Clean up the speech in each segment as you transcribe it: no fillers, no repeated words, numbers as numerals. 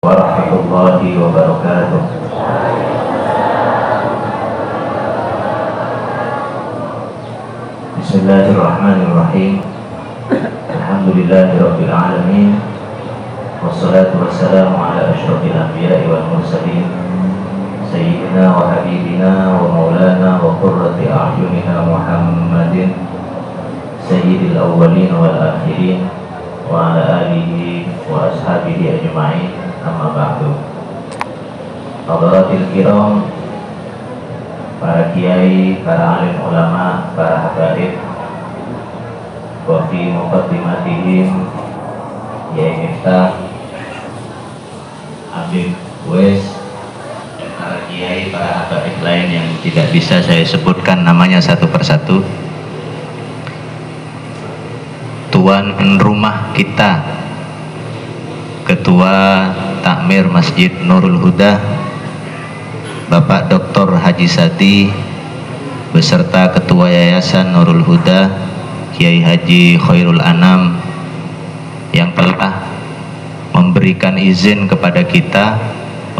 warahmatullahi wabarakatuh. Bismillahirrahmanirrahim. Alhamdulillahirabbil alamin. Wassalatu wassalamu ala asyrofil anbiya'i wal mursalin sayyidina wa habibina wa maulana wa qurrati a'yunina Muhammadin sayyidil awwalin wal akhirin wa ala alihi wa ashabihi ajma'in. Amma ba'du. Hadaratil kiram, para kiai, para alim ulama, para habaib, wa fi muqaddimatihim Yai Miftah, Habib Uwais, dan para kiai, para habaib lain yang tidak bisa saya sebutkan namanya satu persatu. Tuan rumah kita, Ketua Takmir Masjid Nurul Huda, Bapak Dr. Haji Sati, beserta Ketua Yayasan Nurul Huda, Kiai Haji Khairul Anam, yang telah memberikan izin kepada kita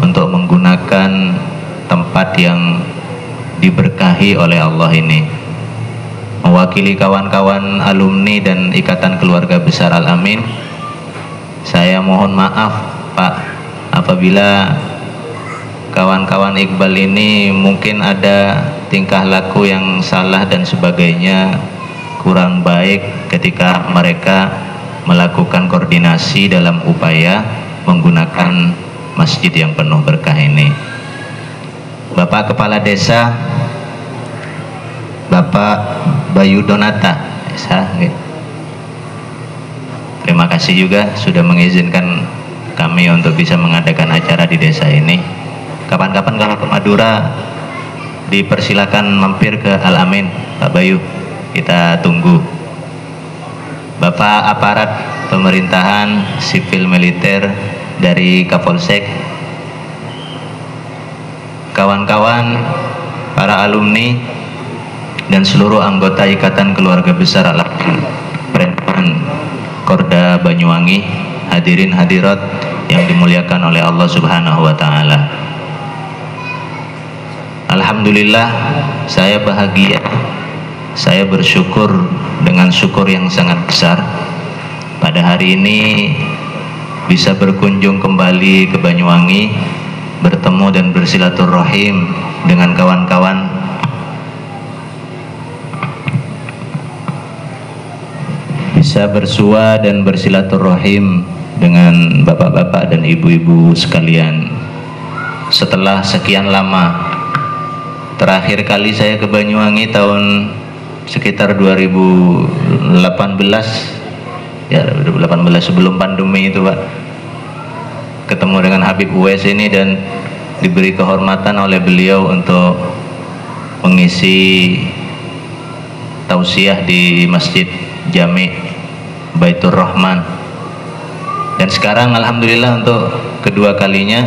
untuk menggunakan tempat yang diberkahi oleh Allah ini. Mewakili kawan-kawan alumni dan Ikatan Keluarga Besar Al-Amin, saya mohon maaf Pak apabila kawan-kawan Iqbal ini mungkin ada tingkah laku yang salah dan sebagainya, kurang baik ketika mereka melakukan koordinasi dalam upaya menggunakan masjid yang penuh berkah ini. Bapak Kepala Desa, Bapak Bayu Donata, terima kasih juga sudah mengizinkan kami untuk bisa mengadakan acara di desa ini. Kapan-kapan kalau ke Madura dipersilakan mampir ke Al-Amin, Pak Bayu, kita tunggu. Bapak aparat pemerintahan sipil militer dari Kapolsek, kawan-kawan, para alumni dan seluruh anggota Ikatan Keluarga Besar Al-Amin Korda Banyuwangi, hadirin hadirat yang dimuliakan oleh Allah Subhanahu wa taala. Alhamdulillah, saya bahagia, saya bersyukur dengan syukur yang sangat besar pada hari ini bisa berkunjung kembali ke Banyuwangi, bertemu dan bersilaturahim dengan kawan-kawan bisa bersua dan bersilaturahim dengan bapak-bapak dan ibu-ibu sekalian. Setelah sekian lama, terakhir kali saya ke Banyuwangi tahun sekitar 2018 ya, 2018 sebelum pandemi itu Pak, ketemu dengan Habib Uwais ini dan diberi kehormatan oleh beliau untuk mengisi tausiah di Masjid Jami Baitur Rahman. Dan sekarang alhamdulillah untuk kedua kalinya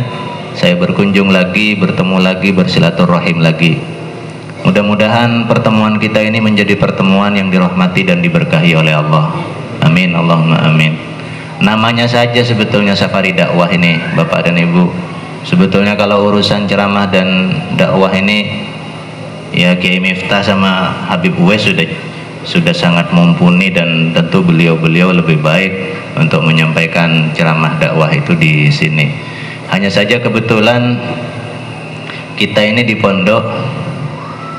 saya berkunjung lagi, bertemu lagi, bersilaturahim lagi. Mudah-mudahan pertemuan kita ini menjadi pertemuan yang dirahmati dan diberkahi oleh Allah. Amin, Allahumma amin. Namanya saja sebetulnya safari dakwah ini Bapak dan Ibu. Sebetulnya kalau urusan ceramah dan dakwah ini ya Kiai Miftah sama Habib Uwais sudah sangat mumpuni, dan tentu beliau-beliau lebih baik untuk menyampaikan ceramah dakwah itu di sini. Hanya saja kebetulan kita ini di pondok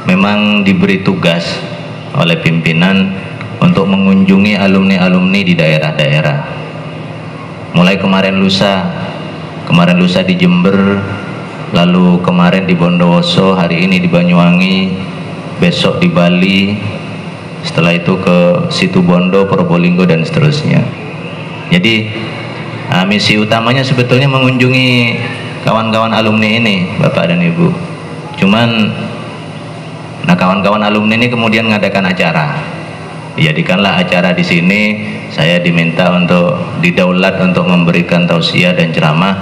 memang diberi tugas oleh pimpinan untuk mengunjungi alumni-alumni di daerah-daerah. Mulai kemarin lusa di Jember, lalu kemarin di Bondowoso, hari ini di Banyuwangi, besok di Bali, setelah itu ke Situbondo, Probolinggo dan seterusnya. Jadi misi utamanya sebetulnya mengunjungi kawan-kawan alumni ini Bapak dan Ibu. Cuman kawan-kawan alumni ini kemudian mengadakan acara. Dijadikanlah acara di sini, saya diminta untuk didaulat untuk memberikan tausiah dan ceramah.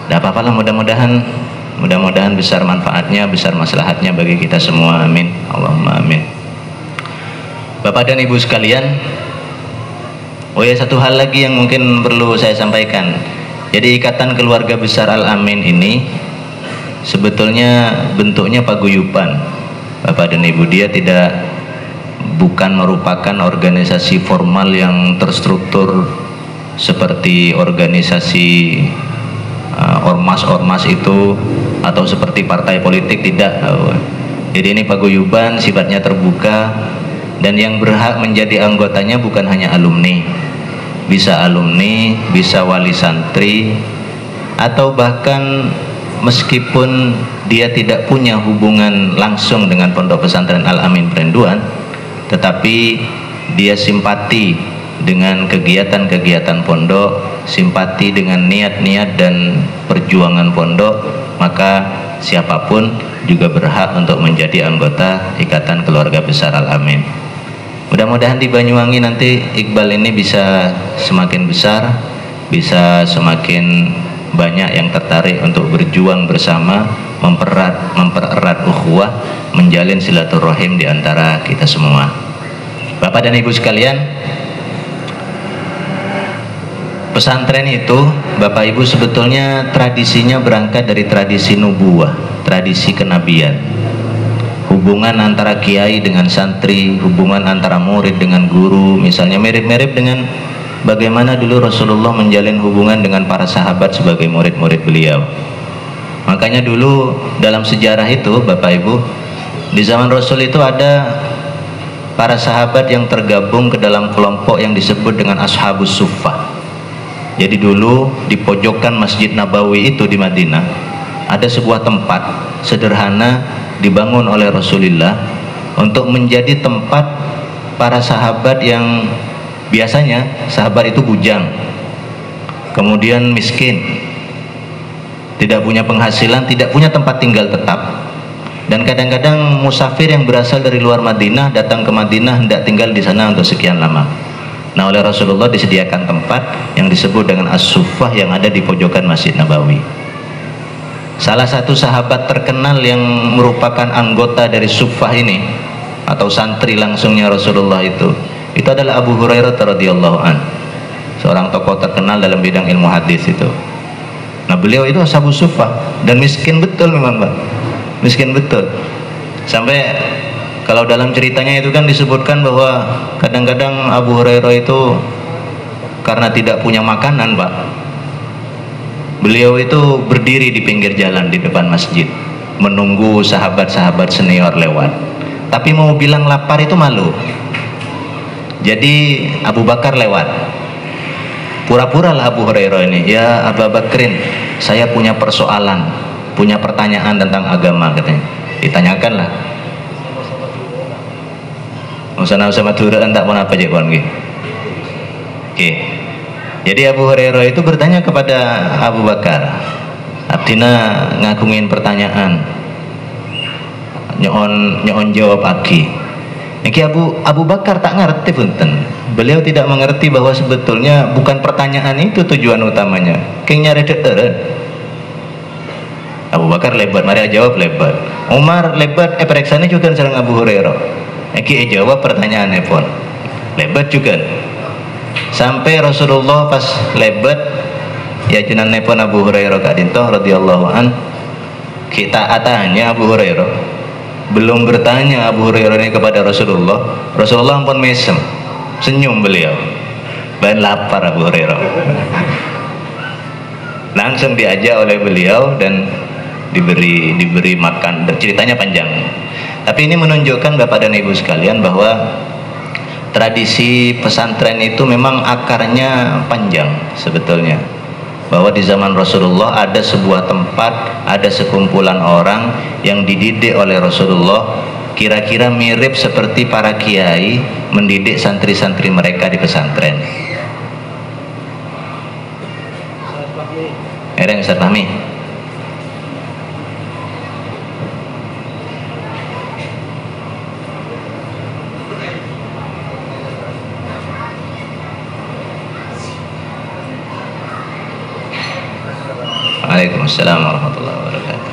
Tidak apa-apalah, mudah-mudahan besar manfaatnya, besar maslahatnya bagi kita semua. Amin, Allahumma amin. Bapak dan Ibu sekalian, oh ya, satu hal lagi yang mungkin perlu saya sampaikan. Jadi ikatan keluarga besar Al-Amin ini sebetulnya bentuknya paguyuban, Bapak dan Ibu. Dia bukan merupakan organisasi formal yang terstruktur seperti organisasi ormas-ormas itu atau seperti partai politik, tidak. Jadi ini paguyuban, sifatnya terbuka, dan yang berhak menjadi anggotanya bukan hanya alumni, bisa wali santri, atau bahkan meskipun dia tidak punya hubungan langsung dengan Pondok Pesantren Al-Amin Perenduan, tetapi dia simpati dengan kegiatan-kegiatan pondok, simpati dengan niat-niat dan perjuangan pondok, maka siapapun juga berhak untuk menjadi anggota Ikatan Keluarga Besar Al-Amin. Mudah-mudahan di Banyuwangi nanti Iqbal ini bisa semakin besar, bisa semakin banyak yang tertarik untuk berjuang bersama, mempererat ukhuwah, menjalin silaturahim di antara kita semua. Bapak dan Ibu sekalian, pesantren itu, Bapak Ibu, sebetulnya tradisinya berangkat dari tradisi nubuwah, tradisi kenabian. Hubungan antara kiai dengan santri, hubungan antara murid dengan guru, misalnya mirip-mirip dengan bagaimana dulu Rasulullah menjalin hubungan dengan para sahabat sebagai murid-murid beliau. Makanya dulu dalam sejarah itu, Bapak Ibu, di zaman Rasul itu ada para sahabat yang tergabung ke dalam kelompok yang disebut dengan Ashabus Suffah. Jadi dulu di pojokan Masjid Nabawi itu di Madinah ada sebuah tempat sederhana dibangun oleh Rasulullah untuk menjadi tempat para sahabat yang biasanya sahabat itu bujang, kemudian miskin, tidak punya penghasilan, tidak punya tempat tinggal tetap, dan kadang-kadang musafir yang berasal dari luar Madinah datang ke Madinah hendak tinggal di sana untuk sekian lama. Nah, oleh Rasulullah disediakan tempat yang disebut dengan As-Suffah yang ada di pojokan Masjid Nabawi. Salah satu sahabat terkenal yang merupakan anggota dari Suffah ini atau santri langsungnya Rasulullah itu adalah Abu Hurairah radhiyallahu an, seorang tokoh terkenal dalam bidang ilmu hadis itu. Nah, beliau itu Ashabus Suffah dan miskin betul memang, Pak. Miskin betul. Sampai kalau dalam ceritanya itu kan disebutkan bahwa kadang-kadang Abu Hurairah itu karena tidak punya makanan, Pak, beliau itu berdiri di pinggir jalan di depan masjid menunggu sahabat-sahabat senior lewat, tapi mau bilang lapar itu malu. Jadi Abu Bakar lewat, pura-pura lah Abu Hurairah ini, ya Abu Bakrin, saya punya persoalan, punya pertanyaan tentang agama, katanya. Ditanyakan lah. Usana sama turun tak pun apa je pun gitu. Oke. Jadi Abu Hurairah itu bertanya kepada Abu Bakar, Abdina ngagungin pertanyaan, nyon jawab lagi. Iki Abu Bakar tak ngerti punten. Beliau tidak mengerti bahwa sebetulnya bukan pertanyaan itu tujuan utamanya. Keng nyari deeren. Abu Bakar lebat, mari jawab lebat. Umar lebat, periksanya juga serang Abu Hurairah. Iki jawab pertanyaannya pun lebat juga. Sampai Rasulullah pas lebat, ya jenengan nepon Abu Hurairah kadinto radhiyallahu an. Kita tanya Abu Hurairah, belum bertanya Abu Hurairah ini kepada Rasulullah. Rasulullah pun mesem, senyum beliau. Dan lapar Abu Hurairah. Langsung diajak oleh beliau dan diberi makan. Dan ceritanya panjang. Tapi ini menunjukkan Bapak dan Ibu sekalian bahwa tradisi pesantren itu memang akarnya panjang sebetulnya. Bahwa di zaman Rasulullah ada sebuah tempat, ada sekumpulan orang yang dididik oleh Rasulullah, kira-kira mirip seperti para kiai mendidik santri-santri mereka di pesantren. Ustaz Fahmi. Waalaikumsalam warahmatullahi wabarakatuh.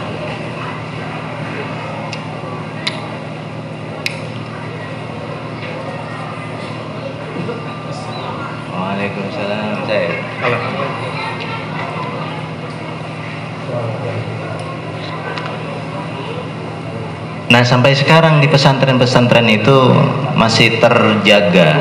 Waalaikumsalam. Saya Nah, sampai sekarang di pesantren-pesantren itu masih terjaga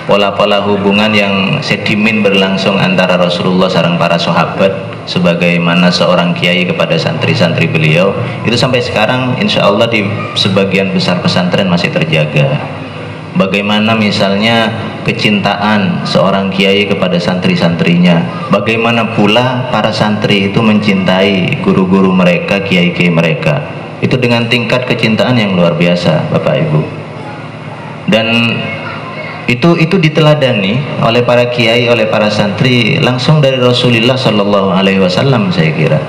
pola-pola hubungan yang sedimin berlangsung antara Rasulullah sareng para sahabat, sebagaimana seorang kiai kepada santri-santri beliau, itu sampai sekarang insya Allah di sebagian besar pesantren masih terjaga. Bagaimana misalnya kecintaan seorang kiai kepada santri-santrinya, bagaimana pula para santri itu mencintai guru-guru mereka, kiai-kiai mereka, itu dengan tingkat kecintaan yang luar biasa, Bapak Ibu. Dan itu diteladani oleh para kiai, oleh para santri langsung dari Rasulullah Shallallahu Alaihi Wasallam. Saya kira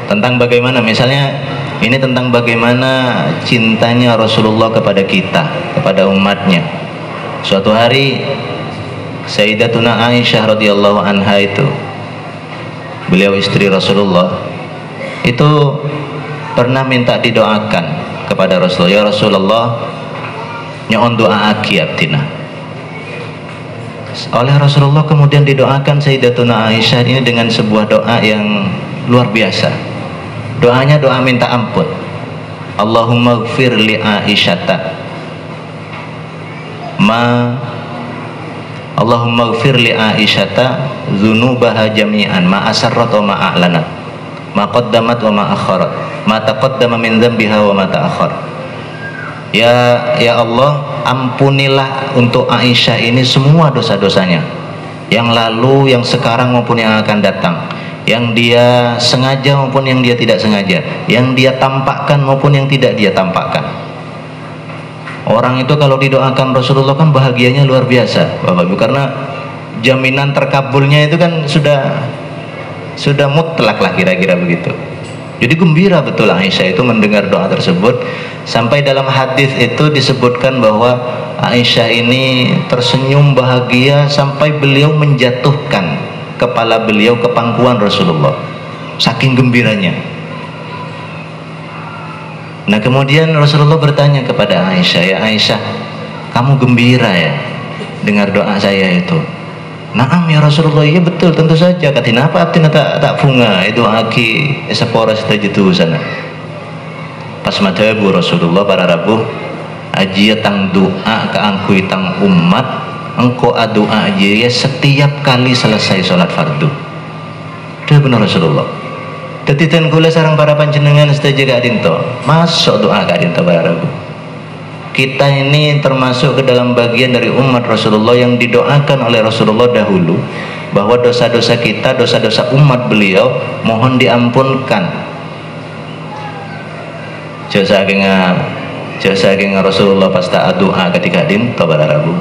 tentang bagaimana, misalnya ini tentang bagaimana cintanya Rasulullah kepada kita, kepada umatnya. Suatu hari Sayyidatuna Aisyah radhiyallahu anha itu, beliau istri Rasulullah, itu pernah minta didoakan kepada Rasulullah, ya Rasulullah, nyon doa aki abdina. Oleh Rasulullah kemudian didoakan Sayyidatuna Aisyah ini dengan sebuah doa yang luar biasa. Doanya doa minta ampun. Allahumma gfir li Aisyata Allahumma gfir li Aisyata dzunubaha jami'an ma asarrat wa ma a'lanat ma qaddamat wa ma akharat ma taqaddama min dzambiha wa ma ta'akhkhar. Ya Allah, ampunilah untuk Aisyah ini semua dosa-dosanya, yang lalu, yang sekarang maupun yang akan datang, yang dia sengaja maupun yang dia tidak sengaja, yang dia tampakkan maupun yang tidak dia tampakkan. Orang itu kalau didoakan Rasulullah kan bahagianya luar biasa, Bapak Ibu, karena jaminan terkabulnya itu kan sudah mutlak lah, kira-kira begitu. Jadi gembira betul Aisyah itu mendengar doa tersebut. Sampai dalam hadis itu disebutkan bahwa Aisyah ini tersenyum bahagia sampai beliau menjatuhkan kepala beliau ke pangkuan Rasulullah, saking gembiranya. Nah, kemudian Rasulullah bertanya kepada Aisyah, ya Aisyah, kamu gembira ya dengar doa saya itu? Naam ya Rasulullah, iya betul, tentu saja. Katina apa abdina tak bunga itu aki esapora setuju sana. Pas madhabu Rasulullah para rabuh aji tang doa ke angkui tang umat, engkau doa aja ya setiap kali selesai sholat fardu. Itu benar Rasulullah. Tetitan kula sarang para panjenengan setuju gak dinto, masuk doa gak dinto para rabuh. Kita ini termasuk ke dalam bagian dari umat Rasulullah yang didoakan oleh Rasulullah dahulu, bahwa dosa-dosa kita, dosa-dosa umat beliau mohon diampunkan. Jasa saking Rasulullah pas tak doa ketika dinto pada Rabu.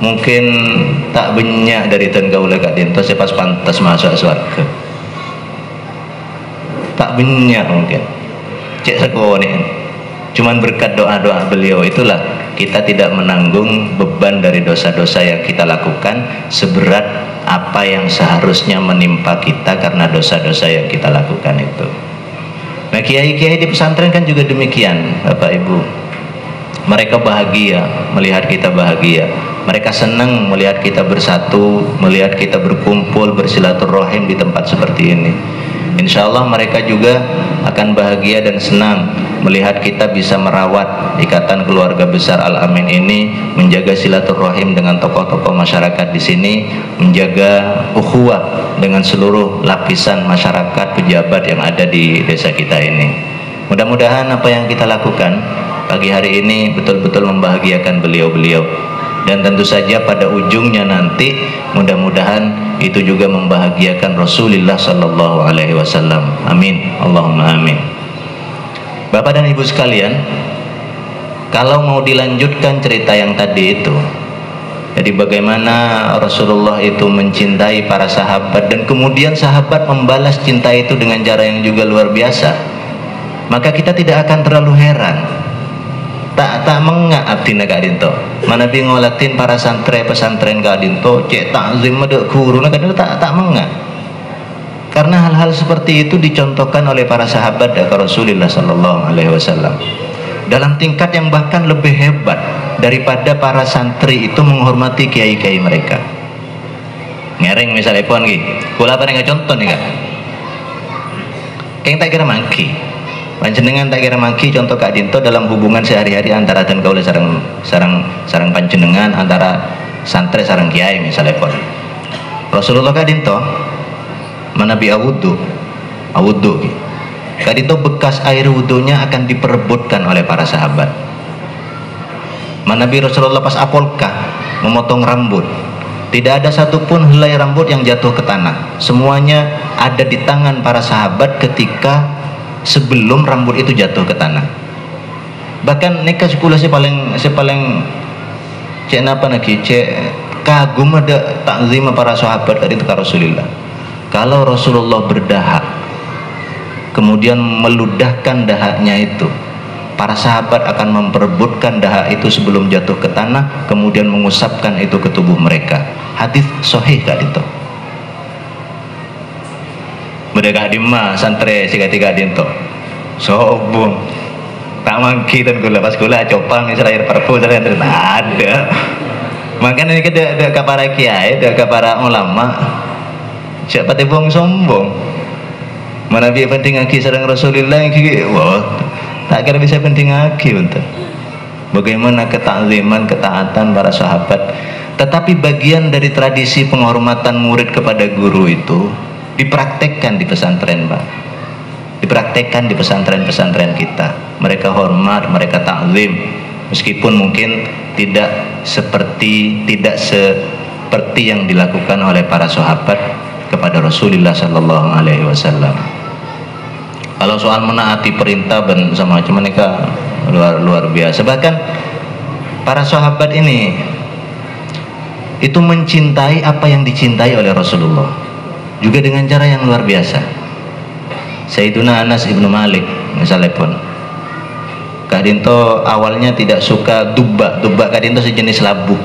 Mungkin tak banyak dari ten kaula kak dinto pas pantas masuk surga. Tak banyak mungkin. Cek sekone. Cuman berkat doa-doa beliau itulah kita tidak menanggung beban dari dosa-dosa yang kita lakukan seberat apa yang seharusnya menimpa kita karena dosa-dosa yang kita lakukan itu. Nah, kiai-kiai di pesantren kan juga demikian, Bapak Ibu. Mereka bahagia melihat kita bahagia. Mereka senang melihat kita bersatu, melihat kita berkumpul, bersilaturahim di tempat seperti ini. Insya Allah mereka juga akan bahagia dan senang melihat kita bisa merawat ikatan keluarga besar Al-Amin ini, menjaga silaturahim dengan tokoh-tokoh masyarakat di sini, menjaga ukhuwah dengan seluruh lapisan masyarakat, pejabat yang ada di desa kita ini. Mudah-mudahan apa yang kita lakukan pagi hari ini betul-betul membahagiakan beliau-beliau, dan tentu saja pada ujungnya nanti mudah-mudahan itu juga membahagiakan Rasulullah Sallallahu Alaihi Wasallam. Amin, Allahumma amin. Bapak dan Ibu sekalian, kalau mau dilanjutkan cerita yang tadi itu, jadi bagaimana Rasulullah itu mencintai para sahabat dan kemudian sahabat membalas cinta itu dengan cara yang juga luar biasa, maka kita tidak akan terlalu heran. Tak mengak abdina kak dinto. Mana bi ngolatin para pesantren kak dinto, cek takzim ada guru nak tak mengak. Karena hal-hal seperti itu dicontohkan oleh para sahabat dari Rasulullah Sallallahu Alaihi Wasallam dalam tingkat yang bahkan lebih hebat daripada para santri itu menghormati kiai-kiai mereka. Ngereng misalnya pun ki, kula apa nggak contoh nih kak? Keng tak kira mangki. Panjenengan tak kira maki contoh Kak Dinto dalam hubungan sehari-hari antara dan kaula sareng panjenengan, antara santri sareng kiai misalnya pun. Rasulullah Kak Dinto manabi awudu Kak Dinto bekas air wudunya akan diperebutkan oleh para sahabat. Manabi Rasulullah pas apolkah memotong rambut, tidak ada satupun helai rambut yang jatuh ke tanah, semuanya ada di tangan para sahabat ketika sebelum rambut itu jatuh ke tanah. Bahkan nikah sekolah saya paling cek apa lagi, cek kagum ada takzim para sahabat dari itu ke Rasulullah. Kalau Rasulullah berdahak kemudian meludahkan dahaknya itu, para sahabat akan memperebutkan dahak itu sebelum jatuh ke tanah, kemudian mengusapkan itu ke tubuh mereka. Hadis sahih Kak Dinto. Mereka dimah santri tiga Dinto sobong tak mangki dan gula pas gula copang misalnya air parfum dan ada. Makanya ini ada para kiai, ada para ulama siapa tebong sombong mana biar penting lagi sareng Rasulullah yang wah tak kira bisa penting lagi untuk bagaimana ketakziman ketaatan para sahabat. Tetapi bagian dari tradisi penghormatan murid kepada guru itu dipraktekkan di pesantren, Pak. Dipraktekkan di pesantren-pesantren kita. Mereka hormat, mereka takzim, meskipun mungkin tidak seperti yang dilakukan oleh para sahabat kepada Rasulullah Sallallahu Alaihi Wasallam. Kalau soal menaati perintah dan sama macam mereka luar biasa. Bahkan para sahabat ini itu mencintai apa yang dicintai oleh Rasulullah, juga dengan cara yang luar biasa. Sayyiduna Anas ibnu Malik misalnya pun, Kak Dinto awalnya tidak suka dubba Kak Dinto sejenis labu,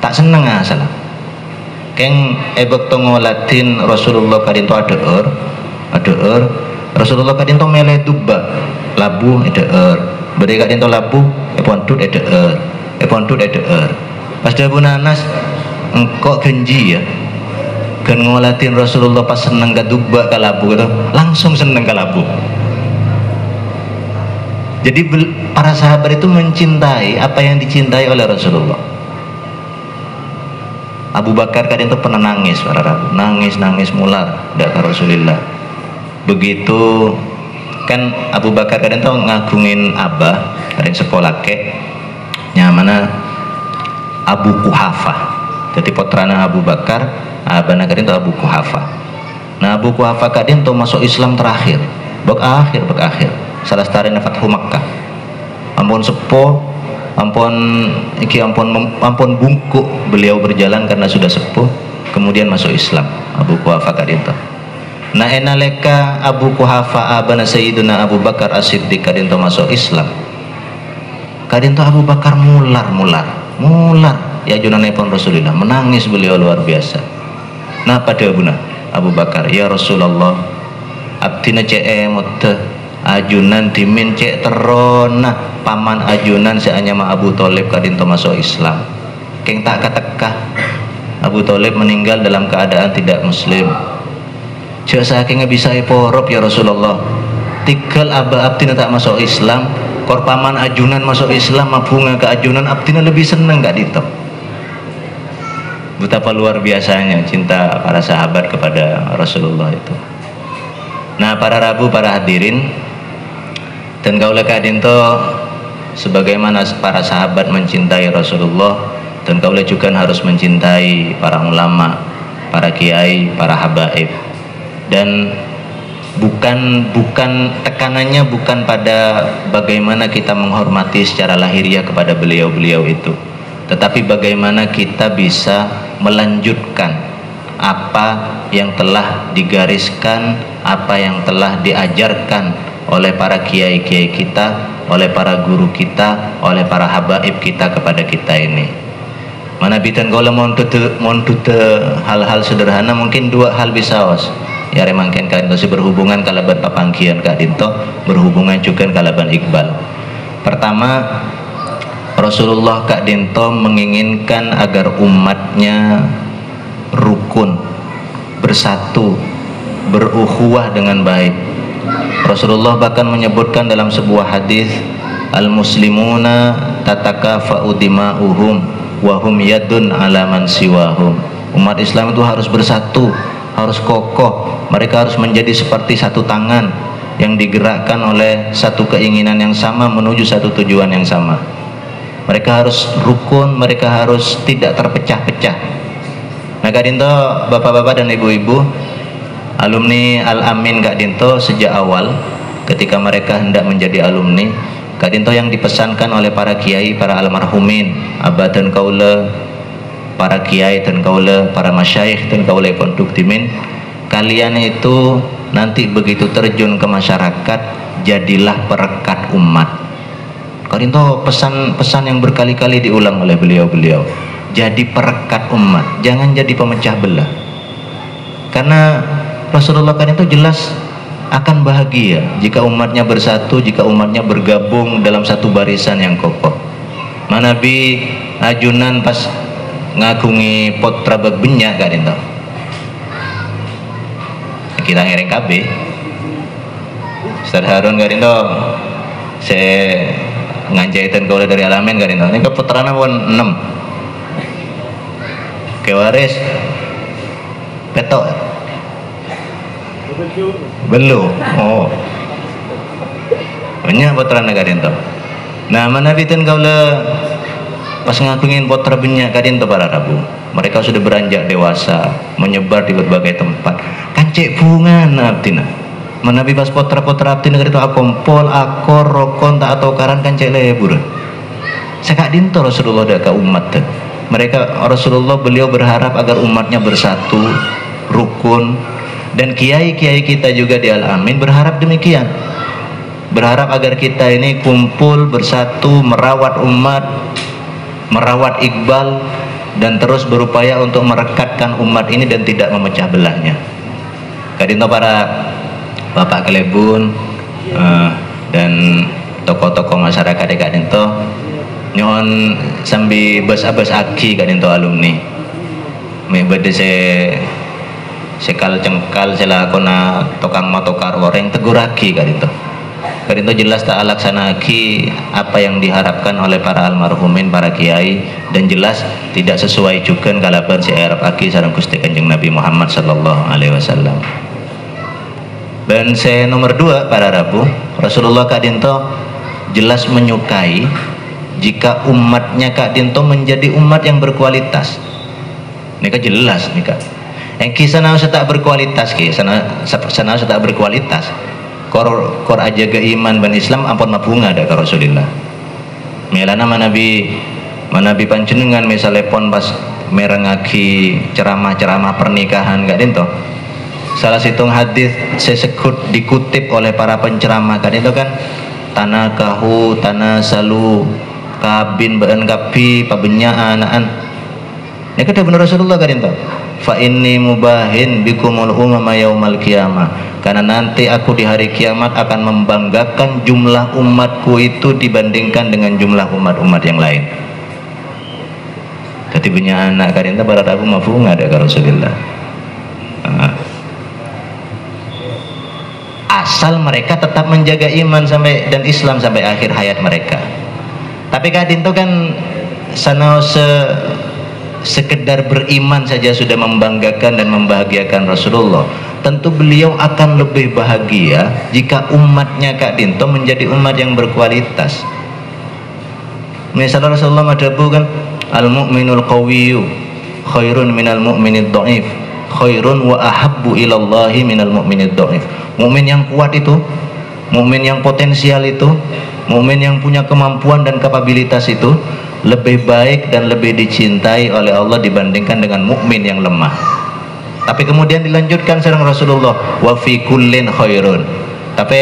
tak seneng asal. Keng ebek ngolatin Rasulullah Kak Dinto ada Rasulullah Kak Dinto meleh dubba labu beri Kak Dinto labu pontut pas dabuna Anas engkau genji ya kan ngolatin Rasulullah pas seneng ke dubba ke labu gitu, langsung seneng ke labu. Jadi para sahabat itu mencintai apa yang dicintai oleh Rasulullah. Abu Bakar kadang itu pernah nangis para rabu, nangis mular datang Rasulullah. Begitu kan Abu Bakar kadang itu ngagungin abah dari sekolah ke nyamana Abu Kuhafah, jadi putrana Abu Bakar, abana kadang itu Abu Kuhafah. Nah Abu Kuhafah kadang itu masuk Islam terakhir, bak akhir salah setara Fathu Makkah. Ampun sepuh, ampun bungkuk beliau berjalan karena sudah sepuh, kemudian masuk Islam Abu Kuhafah kadang itu. Nah enaleka Abu Kuhafah abana Sayyiduna Abu Bakar As-Siddiq kadang itu masuk Islam, kadang itu Abu Bakar mular ya junanipun Rasulullah, menangis beliau luar biasa. Nah pada Abu Bakar, ya Rasulullah abdina ce'emut ajunan dimin cek terona paman ajunan seanya ma Abu Thalib kadinto masuk Islam, keng tak katekah Abu Thalib meninggal dalam keadaan tidak muslim. Cek saking bisa iporop ya Rasulullah, tinggal aba abdina tak masuk Islam, kor paman ajunan masuk Islam, mabunga ke ajunan abdina lebih seneng gak ditop. Betapa luar biasanya cinta para sahabat kepada Rasulullah itu. Nah para rabu, para hadirin, dan kaulah Kak Dinto sebagaimana para sahabat mencintai Rasulullah, dan kaulah juga harus mencintai para ulama, para kiai, para habaib. Dan bukan tekanannya bukan pada bagaimana kita menghormati secara lahiriah kepada beliau-beliau itu, tetapi bagaimana kita bisa melanjutkan apa yang telah digariskan, apa yang telah diajarkan oleh para kiai-kiai kita, oleh para guru kita, oleh para habaib kita kepada kita ini. Mana bitan kalau montute hal-hal sederhana, mungkin dua hal bisa was. Ya remangken Kak Dinto berhubungan kalaban papangkian Kak Dinto, berhubungan juga kalaban Iqbal. Pertama, Rasulullah Kak Dinto menginginkan agar umatnya rukun, bersatu, berukhuwah dengan baik. Rasulullah bahkan menyebutkan dalam sebuah hadis, al-muslimuna tatakafa'u dima'uhum wa hum yadun ala man siwahum. Umat Islam itu harus bersatu, harus kokoh, mereka harus menjadi seperti satu tangan yang digerakkan oleh satu keinginan yang sama menuju satu tujuan yang sama. Mereka harus rukun, mereka harus tidak terpecah-pecah. Nah Kak Dinto, bapak-bapak dan ibu-ibu, alumni Al-Amin Kak Dinto sejak awal ketika mereka hendak menjadi alumni, Kak Dinto yang dipesankan oleh para kiai, para almarhumin, abah dan kaula, para kiai dan kaula, para masyayikh dan kaula pondok timin, kalian itu nanti begitu terjun ke masyarakat jadilah perekat umat. Kak Dinto pesan-pesan yang berkali-kali diulang oleh beliau-beliau, jadi perekat umat, jangan jadi pemecah belah. Karena Rasulullah Kak Dinto jelas akan bahagia jika umatnya bersatu, jika umatnya bergabung dalam satu barisan yang kokoh. Manabi ajunan pas ngagungi potra begbenyak Kak Dinto, kita ngereng KB Ustaz Harun Kak Dinto, saya ngajahitan kau dari Alamin Kak Dinto, ini keputrana pun 6 kewaris petok belum, oh banyak putrana Kak Dinto. Nah mana bitin kau pas ngakungin potra banyak Kak Dinto para Rabu, mereka sudah beranjak dewasa, menyebar di berbagai tempat. Kancik bunga abdina menabi pas potra-potra abdi negeri itu akompol, akor, rokon, tak atau karan kancik lebur. Sekak Dinto Rasulullah dah ke umat tuh. Mereka Rasulullah beliau berharap agar umatnya bersatu, rukun, dan kiai-kiai kita juga di Al-Amin berharap demikian. Berharap agar kita ini kumpul bersatu, merawat umat, merawat Iqbal, dan terus berupaya untuk merekatkan umat ini dan tidak memecah belahnya. Kak Dinto para Bapak Kelebun dan tokoh-tokoh masyarakat di Kak Dinto nyon sambil bas-abas aki Kak Dinto alumni mebede sekal cengkal selakona tokang motokar orang tegur aki Kak Dinto. Kak Dinto jelas tak laksana aki apa yang diharapkan oleh para almarhumin, para kiai, dan jelas tidak sesuai juga kalaban si Arab aki sareng Gusti Kanjeng Nabi Muhammad sallallahu alaihi wasallam. Dan saya nomor 2 para Rabu, Rasulullah Kak Dinto jelas menyukai jika umatnya Kak Dinto menjadi umat yang berkualitas. Ini kan jelas nih Kak. Yang kisah tak berkualitas, sana tak berkualitas. Kor aja ke iman ban Islam ampun mabunga ada ke Rasulullah. Melana manabi panjenengan misalnya pon pas merengaki ceramah-ceramah pernikahan Kak Dinto. Salah satu hadis sesekut dikutip oleh para penceramah Kak Dinto kan, tanah kahu, tanah salu, kabin bahan kapi, pabenya anaan. Ini kata benar Rasulullah Kak Dinto. Fa inni mubahin bikumul umama yaumal qiyamah. Karena nanti aku di hari kiamat akan membanggakan jumlah umatku itu dibandingkan dengan jumlah umat-umat yang lain. Jadi punya anak Kak Dinto pada Rabu mafhum ada ke Rasulullah. Asal mereka tetap menjaga iman sampai dan Islam sampai akhir hayat mereka. Tapi Kak Dinto kan sekedar beriman saja sudah membanggakan dan membahagiakan Rasulullah. Tentu beliau akan lebih bahagia jika umatnya Kak Dinto menjadi umat yang berkualitas. Misalnya Rasulullah madabu kan, al-mu'minul qawiyyu khairun minal mu'minid dha'if, khairun wa ahabbu ilallahi minal mu'minid dha'if. Mukmin yang kuat itu, mukmin yang potensial itu, mukmin yang punya kemampuan dan kapabilitas itu lebih baik dan lebih dicintai oleh Allah dibandingkan dengan mukmin yang lemah. Tapi kemudian dilanjutkan sareng Rasulullah, wa fi kullin khairun. Tapi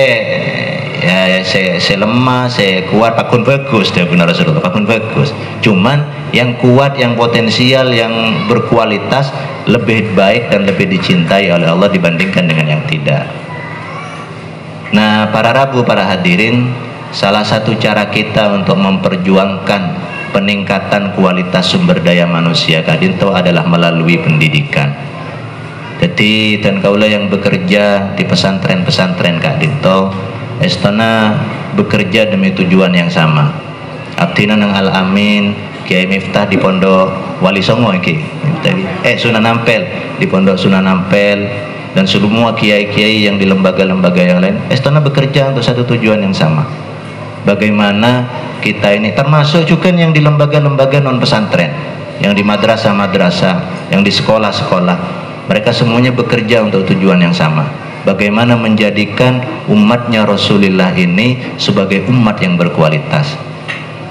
ya saya lemah, saya kuat, pakun bagus dia benar Rasulullah, pakun bagus. Cuman yang kuat, yang potensial, yang berkualitas lebih baik dan lebih dicintai oleh Allah dibandingkan dengan yang tidak. Nah para Rabu, para hadirin, salah satu cara kita untuk memperjuangkan peningkatan kualitas sumber daya manusia Kak Dinto adalah melalui pendidikan. Jadi dan kaula yang bekerja di pesantren-pesantren Kak Dinto, estana bekerja demi tujuan yang sama. Abdina nang Al Amin, Kiai Miftah di Pondok Wali Songo iki. Sunan Ampel di Pondok Sunan Ampel, dan semua kiai-kiai yang di lembaga-lembaga yang lain, estana bekerja untuk satu tujuan yang sama. Bagaimana kita ini, termasuk juga yang di lembaga-lembaga non pesantren, yang di madrasah-madrasah, yang di sekolah-sekolah, mereka semuanya bekerja untuk tujuan yang sama. Bagaimana menjadikan umatnya Rasulullah ini sebagai umat yang berkualitas.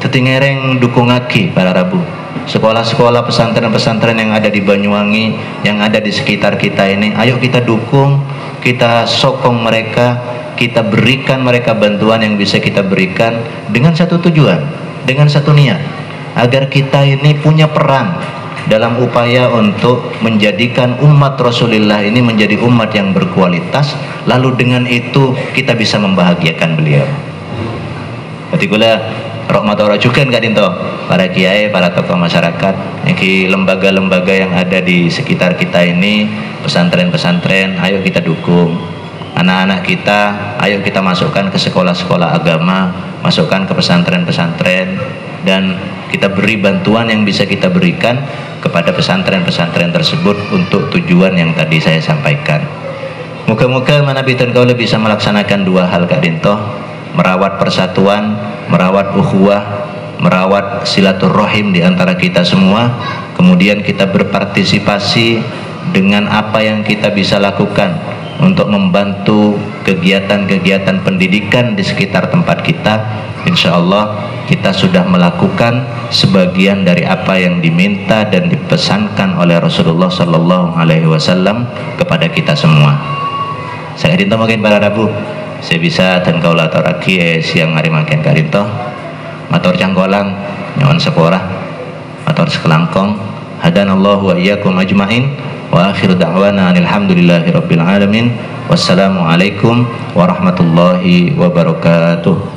Tetingereng dukung aki para Rabu. Sekolah-sekolah pesantren-pesantren yang ada di Banyuwangi, yang ada di sekitar kita ini, ayo kita dukung, kita sokong mereka, kita berikan mereka bantuan yang bisa kita berikan dengan satu tujuan, dengan satu niat, agar kita ini punya peran dalam upaya untuk menjadikan umat Rasulullah ini menjadi umat yang berkualitas, lalu dengan itu kita bisa membahagiakan beliau. Ketika rahmat Allah juga Kak Dinto, para kiai, para tokoh masyarakat, yang lembaga-lembaga yang ada di sekitar kita ini, pesantren-pesantren, ayo kita dukung anak-anak kita, ayo kita masukkan ke sekolah-sekolah agama, masukkan ke pesantren-pesantren, dan kita beri bantuan yang bisa kita berikan kepada pesantren-pesantren tersebut untuk tujuan yang tadi saya sampaikan. Moga-moga manabitan kau bisa melaksanakan dua hal Kak Dinto, merawat persatuan, merawat ukhuwah, merawat silaturahim di antara kita semua, kemudian kita berpartisipasi dengan apa yang kita bisa lakukan untuk membantu kegiatan-kegiatan pendidikan di sekitar tempat kita. Insya Allah kita sudah melakukan sebagian dari apa yang diminta dan dipesankan oleh Rasulullah Sallallahu Alaihi Wasallam kepada kita semua. Saya Dinto mungkin para Rabu, saya bisa dan kaulah toraki siang hari makin Kak Dinto, matur cangkolang, nyawan seporah, matur sekelangkong, hadanallahu wa iyyakum ajmain, wa akhiru da'wana alhamdulillahi rabbil alamin, wassalamualaikum warahmatullahi wabarakatuh.